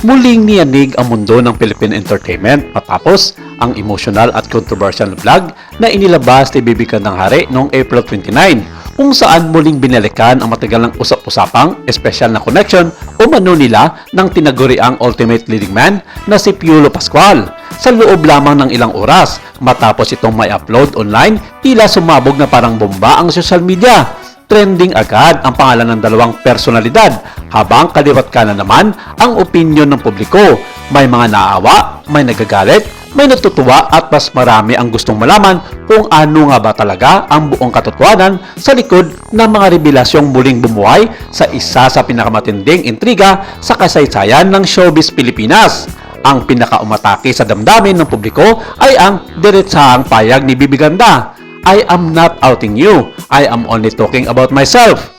Muling niyanig ang mundo ng Philippine entertainment matapos ang emotional at controversial vlog na inilabas ni Bibi Hari noong April 29 kung saan muling binalikan ang matagal ng usap-usapang espesyal na connection o mano nila ng tinaguriang ultimate leading man na si Piolo Pascual. Sa loob lamang ng ilang oras matapos itong may upload online, tila sumabog na parang bomba ang social media. Trending agad ang pangalan ng dalawang personalidad habang kaliwat kanan naman ang opinyon ng publiko. May mga naawa, may nagagalit, may natutuwa at mas marami ang gustong malaman kung ano nga ba talaga ang buong katotohanan sa likod ng mga revelasyong muling bumuhay sa isa sa pinakamatinding intriga sa kasaysayan ng showbiz Pilipinas. Ang pinakaumatake sa damdamin ng publiko ay ang diretsahang payag ni Bibi Ganda. I am not outing you. I am only talking about myself.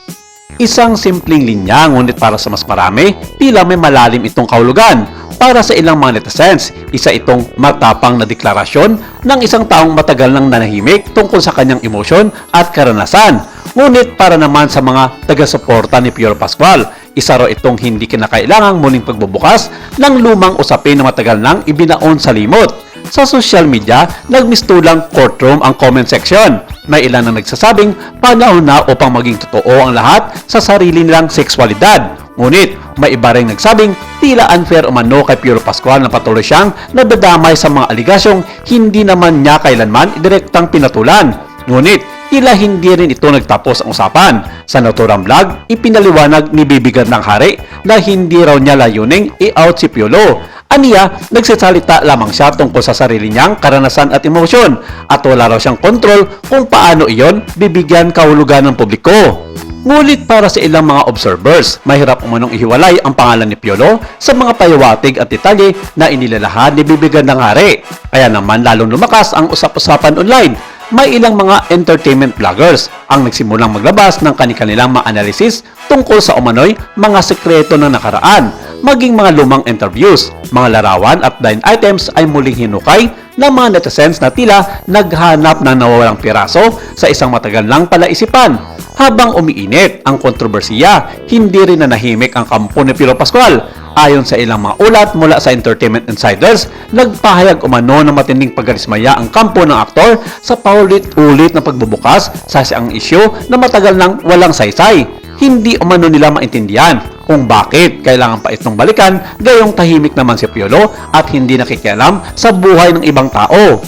Isang simpleng linya ngunit para sa mas marami, tila may malalim itong kahulugan. Para sa ilang mga netizens, isa itong matapang na deklarasyon ng isang taong matagal nang nanahimik tungkol sa kanyang emosyon at karanasan. Ngunit para naman sa mga taga-suporta ni Piolo Pascual, isa raw itong hindi kinakailangang muling pagbubukas ng lumang usapin na matagal nang ibinaon sa limot. Sa social media, nagmistulang courtroom ang comment section. May ilan na nagsasabing panahon na upang maging totoo ang lahat sa sarili nilang sexualidad. Ngunit may iba rin nagsabing tila unfair umano kay Piolo Pascual na patuloy siyang nadadamay sa mga aligasyong hindi naman niya kailanman direktang pinatulan. Ngunit tila hindi rin ito nagtapos ang usapan. Sa naturang vlog, ipinaliwanag ni Bibi Hari na hindi raw niya layuning i-out si Piolo. Aniya, nagsasalita lamang siya tungkol sa sarili niyang karanasan at emosyon at wala raw siyang kontrol kung paano iyon bibigyan kahulugan ng publiko. Ngunit para sa ilang mga observers, mahirap umanong ihiwalay ang pangalan ni Piolo sa mga payawatig at detalye na inilalahan ni Bibi Hari. Kaya naman lalong lumakas ang usap-usapan online. May ilang mga entertainment vloggers ang nagsimulang maglabas ng kanilang mga analysis tungkol sa umano'y mga sekreto ng nakaraan, maging mga lumang interviews, mga larawan at blind items ay muling hinukay ng mga netizens na tila naghanap ng nawawalang piraso sa isang matagal lang palaisipan. Habang umiinit ang kontrobersiya, hindi rin nanahimik ang kampo ni Piolo Pascual. Ayon sa ilang mga ulat mula sa entertainment insiders, nagpahayag umano ng matinding pagkalismaya ang kampo ng aktor sa paulit-ulit na pagbubukas sa isang isyu na matagal nang walang saysay. Hindi umano nila maintindihan kung bakit kailangan pa itong balikan gayong tahimik naman si Piolo at hindi nakikialam sa buhay ng ibang tao.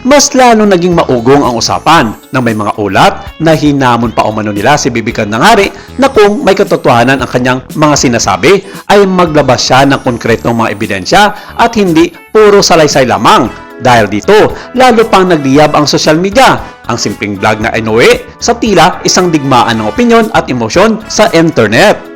Mas lalo naging maugong ang usapan nang may mga ulat na hinamon pa umano nila si Bibi Hari na kung may katotohanan ang kanyang mga sinasabi ay maglabas siya ng konkretong mga ebidensya at hindi puro salaysay lamang. Dahil dito, lalo pang nagliyab ang social media. Ang simpleng vlog na inuwi sa tila isang digmaan ng opinyon at emosyon sa internet.